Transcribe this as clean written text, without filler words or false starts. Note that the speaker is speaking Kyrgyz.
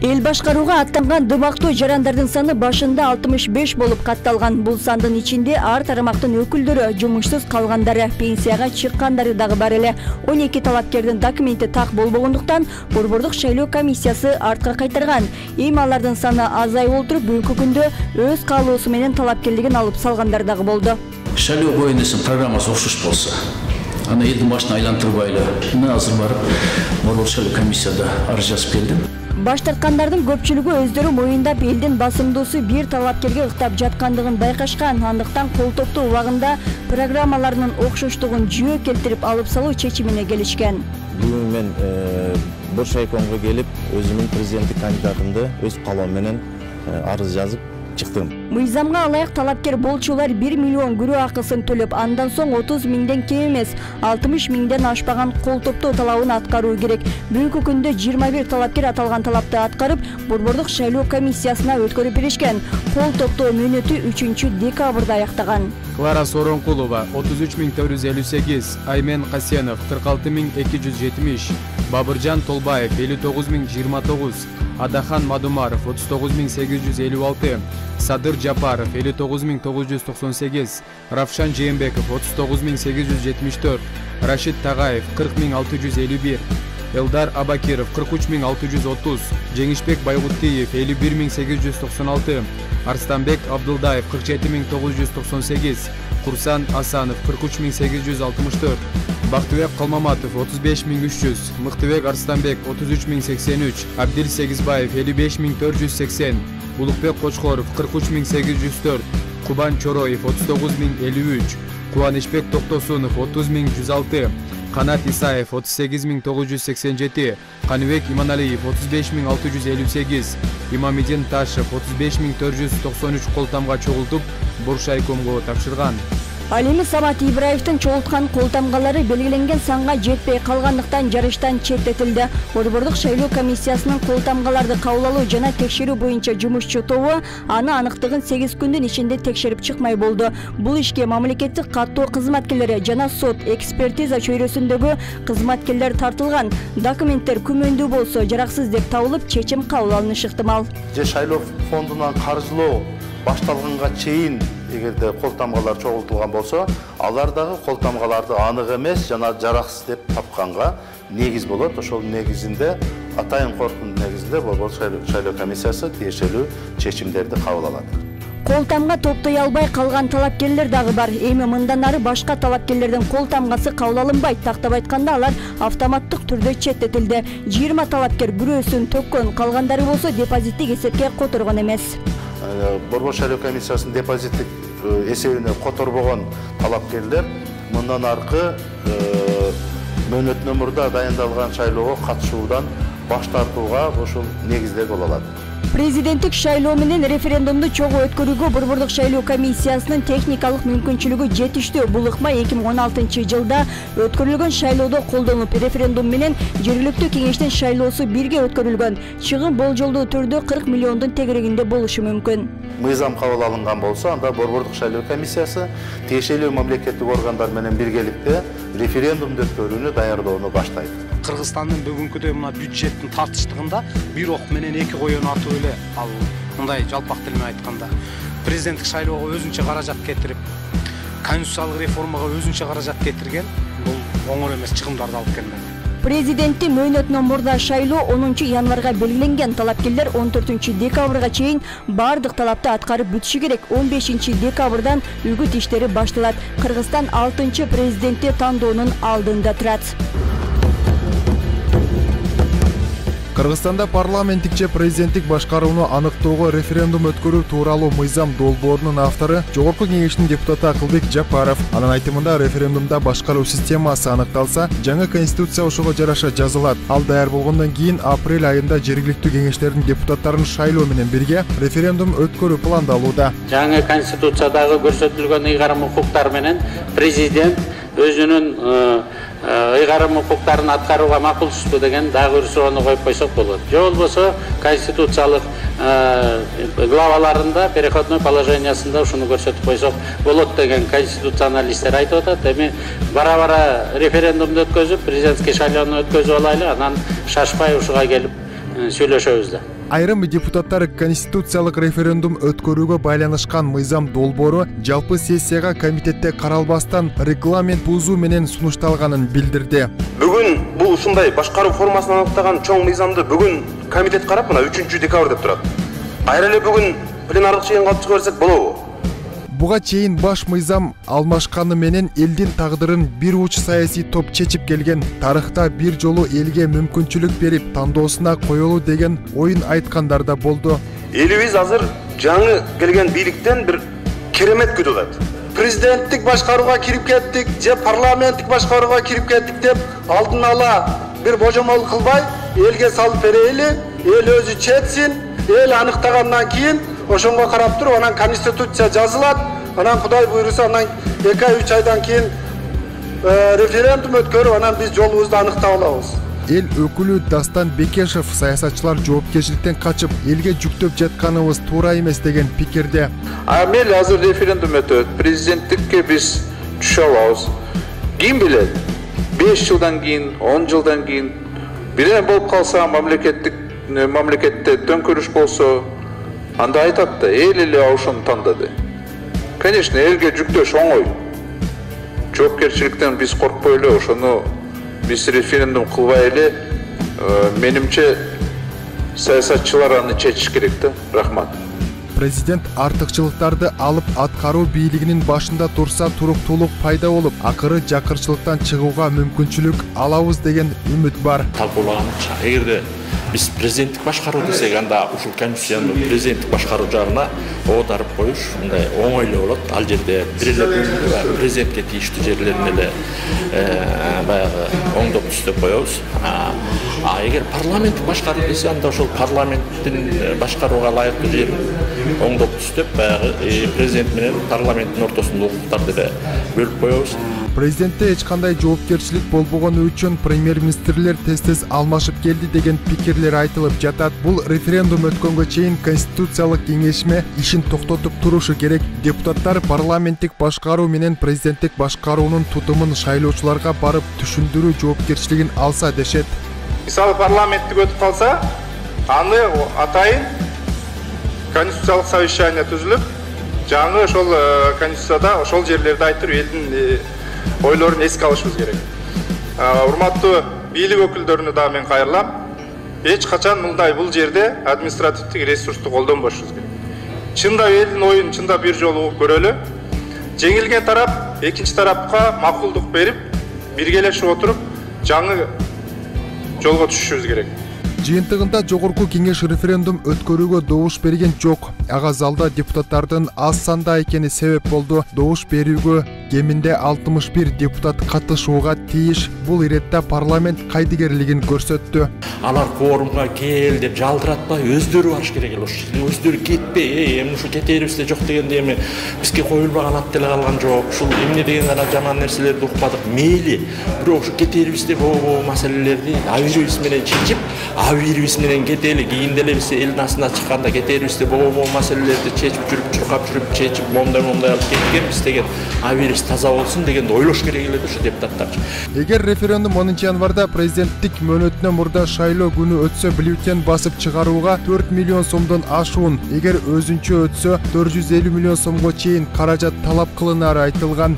Эл башкарууга аттанган дымактуу жарандардын саны башында 65 болуп катталган. Бул сандын ичинде ар тарамактын өкүлдөрү, жумушсуз калгандары, пенсияга чыккандары дагы бар эле. 12 талапкердин документи так болбогондуктан Борбордук шайлоо комиссиясы артка кайтарган. Эми алардын саны азайып отуруп, бүгүнкү күндө өз каалоосу менен талапкерлигин алып салгандар дагы болду. Шайлоо боюнча программасы окшош болсо, аны элдин башына айлантырбайлы. Мен азыр барып Борбордук шайлоо комиссияда арыз жазып келдим. Баш тарткандардын көпчүлүгү өздөрү моюндап элдин басымдуусу бир талапкерге ыктап жаткандыгын байкашкан. Андыктан кол топтоо убагында программаларынын окшоштугун жүйө келтирип алып салуу чечимине келишкен. Бүгүн мен Боршайкомго келип, өзүмдүн президенттик кандидатымды өз калоом менен арыз жазып чыктым. Мыйзамга ылайык талапкер болчулар 1 миллион күрөө акысын төлөп, андан соң 30 миңден кем эмес 60 миңден ашпаган кол топтоо талабын аткаруу керек. Бүгүнкү күндө 21 талапкер аталган талапты аткарып, Борбордук шайлоо комиссиясына өткөрүп беришкен. Кол топтоо мөөнөтү 3 декабрда аяктаган. Клара Соронкулова 33.458, Аймен Касенов 46.270, Бабыржан Толбаев 59.029, Адахан Мадумаров 39.856, Садыр Жапаров 59.998, Равшан Жээнбеков 39.874, Рашид Тагаев 40.651, Элдар Абакиров 43.630, Жеңишбек Байгуттиев 51.896, Арстанбек Абдылдаев 47.998, Курсан Асанов 43.864, Бактыбек Калмаматов 35.300, Мыктыбек Арстанбек 33.083, Абдил Сегизбаев 55.480, Улукбек Кочкоров 43.804, Кубан Чороев 39.053, Кубанычбек Токтосунов 30.106, Канат Исаев 38.987, Каныбек Иманалиев 35.658, Имамидин Ташев 35.493 колтамга чогултуп, Боршайкомго тапшырган. Ал эми Самат Ибраевдин чогулткан колтамгалары белгиленген санга жетпей калгандыктан жарыштан четтетилди. Борбордук шайлоо комиссиясынын колтамгаларды кабыл алуу жана текшерүү боюнча жумушчу тобу аны аныктыгын 8 күндүн ичинде текшерип чыкмай болду. Бул ишке мамлекеттик каттоо кызматкерлери жана сот экспертиза чөйрөсүндөгү кызматкерлер тартылган. Документтер күмөндүү болсо жараксыз деп табылып, чечим кабыл алынышы ыктымал. Шайлоо фондунан каржылоо башталганга чейин эгерде колтамгалар чогултулган болсо, алар дагы колтамгаларды анык эмес жана жараксыз деп тапканга негиз болот. Ошол негизинде атайын коркунун негизинде Борбордук шайлоо комиссиясы тиешелүү чечимдерди кабыл алат. Колтамга топтой албай калган талапкерлер дагы бар. Эми мындан ары башка талапкерлердин колтамгасы кабыл алынбайт. Тактап айтканда алар автоматтык түрдө четтетилди. 20 талапкер күрөөсүн төккөн, калгандары болсо депозиттик эсепке которгон эмес. Борбор шайлоо комиссиясынын депозиттик эсебине которбогон талапкерлер мындан аркы мөөнөтүнөн мурда дайындалган шайлоого катышуудан баш тартууга ошол негиздер боло алат. Президенттик шайлоо менен референдумду чогуу өткөрүүгө Борбордук шайлоо комиссиясынын техникалык мүмкүнчүлүгү жетиштүү. Бул ыкма 2016 жылда өткөрүлгөн шайлоодо колдонулуп, референдум менен жергиликтүү кеңештин шайлоосу бирге өткөрүлгөн. Чыгым болжолдуу түрдө 40 миллиондун тегерегинде болушу мүмкүн. Мыйзам кабыл алынган болсо, анда Борбордук шайлоо комиссиясы тиешелүү мамлекеттик органдар менен биргеликте референдумду өткөрүүнү даярдоону баштайт. Кыргызстандын бүгүнкүдөй мына бюджеттин тартыштыгында бир ок менен эки коен атуу эле. Ал мындай жалпак тил менен айтканда президенттик шайлоого өзүнчө каражат кетирип, конституциялык реформага өзүнчө каражат кетирген, бул оңой эмес чыгымдарды алып келмек. Президенттин мөөнөтүнөн мурда шайлоо 10 январга белгиленген. Талапкерлер 14 декабрга чейин бардык талапты аткарып бүтүшү керек. 15 декабрдан үгүт иштери башталат. Кыргызстан 6 президентти тандоонун алдында турат. Кыргызстанда парламенттикче президенттик башкарууну аныктоого референдум өткөрүү тууралуу мыйзам долбоорунун автору Жогорку кеңештин депутаты Акылбек Жапаров. Анын айтымында референдумда башкаруу системасы аныкталса, жаңы конституция ошого жараша жазылат. Ал даяр болгондон кийин апрель айында жергиликтүү кеңештердин депутаттарын шайлоо менен бирге референдум өткөрүү пландалууда. Жаңы конституциядагы көрсөтүлгөн ыйгарым укуктар менен президент өзүнүн ыйгарым укуктарын аткарууга макулсузбу деген дагы бир суроону коюп койсок болот. Же болбосо конституциялык главаларында, переходной положениясында ушуну көрсөтүп койсок болот деген конституционалисттер айтып атат. Эми бара-бара референдумду өткөзүп, президентский шайлоону өткөзүп алайлы, анан шашпай ушуга келип сүйлөшөбүз да. Айрым депутаттар конституциялык референдум өткөрүүгө байланышкан мыйзам долбоору жалпы сессияга комитетте каралбастан регламент бузуу менен сунушталганын билдирди. Бүгүн бул ушундай башкаруу формасын аныктаган чоң мыйзамды бүгүн комитет карап, мына 3 декабрь деп турат. Кайра эле бүгүн пленардык чыйынга алып чыга берсек болобу? Буга чейин баш мыйзам алмашканы менен элдин тагдырын бир уч саясий топ чечип келген. Тарыхта бир жолу элге мүмкүнчүлүк берип тандоосуна коелу деген оюн айткандар да болду. Элибиз азыр жаңы келген бийликтен бир керемет күтүп атат. Президенттик башкарууга кирип кеттик, же парламенттик башкарууга кирип кеттик деп алдын ала бир божомол кылбай, элге салып берели, эл өзү четсин, эл аныктагандан кийин ошонго карап туруп, анан конституция жазылат, анан Кудай буйруса, анан 2-3 айдан кийин референдум өткөрүп, анан биз жолубузду аныктап алабыз. Эл өкүлү Дастан Бекешев саясатчылар жоопкерчиликтен качып, элге жүктөп жатканыбыз туура эмес деген пикирде. Мейли азыр референдум өтөт, президенттикке биз түшө алабыз. Ким билет? 5 жылдан кийин, 10 жылдан кийин бирдеме болуп калса, мамлекетте төңкөрүш болсо, анда айтат да, эл эле ошону тандады. Конечно, элге жүктөш оңой. Жоопкерчиликтен биз коркпой эле, ошону биз референдум кылбай эле, менимче саясатчылар аны чечиш керек да. Рахмат. Президент артыкчылыктарды алып аткаруу бийлигинин башында турса туруктуулук пайда болуп, акыры жакырчылыктан чыгууга мүмкүнчүлүк алабыз деген үмүт бар. Талкуулаганча, эгерде биз президенттик башкаруу десек, анда ушул конституциянын президенттик башкаруу жагына оодарып коюш мындай оңой эле болот. Ал жерде бир эле президентке тийиштүү жерлерин эле баягы оңдоп түзөп коебуз. Эгер парламенттик башкаруу десе, анда ошол парламенттин башкарууга ылайыктуу жерин оңдоп түзөп, баягы президент менен парламенттин ортосунда укуктарды эле бөлүп коебуз. Президентте эч кандай жоопкерчилик болбогону үчүн премьер-министрлер тез алмашып келди деген пикирлер айтылып жатат. Бул референдум өткөнгө чейин Конституциялык кеңешме ишин токтотуп турушу керек. Депутаттар парламенттик башкаруу менен президенттик башкаруунун тутумун шайлоочуларга барып түшүндүрүү жоопкерчилигин алса дешет. Мисалы парламенттик өтүп калса, аны атайын конституциялык совещание түзүлүп, жаңы ошол конституцияда ошол жерлерди айтып элдин ойлорун эске алышыбыз керек. Урматтуу бийлик өкүлдөрүнө да мен кайрылам. Эч качан мындай бул жерде административдик ресурсту колдонбошубуз керек. Чында элдин оюн чында бир жолу угуп көрөлү. Жеңилген тарап экинчи тарапка макулдук берип, биргелешип отуруп, жаңы жолго түшүшүбүз керек. Жыйынтыгында жогорку кеңеш референдум өткөрүүгө добуш берген жок. Ага залда депутаттардын аз санда экени себеп болду. Добуш берүүгө кеминде 61 депутат катышууга тийиш. Бул иретте парламент кайдыгерлигин көрсөттү. Алар кворумга кел деп жалдыратпай, өздөрү барыш керек эле. Өздөрү кетпей, эми ушу кетерибизде жок дегенде эми бизге коюлбаган ат деле калган жок. Ушул эмне деген гана жаман нерселерди укпадык. Мейли, бирок ушу кетерибизде боо маселелерди авирибиз менен чечип, авирибиз менен кетели, кийин деле биз элдин астына чыкканда кетерибизде боо маселелерди чечип жүрүп, чуркап жүрүп, чечип, момдай алып кеткенбиз деген авирибиз таза болсун дегенди ойлош керек эле ушу депутаттар. Эгер референдум 10 январда президенттик мөөнөтүнөн мурда шайлоо күнү өтсө, бюллетень басып чыгарууга 4 миллион сомдон ашуун, эгер өзүнчө өтсө 450 миллион сомго чейин каражат талап кылынары айтылган.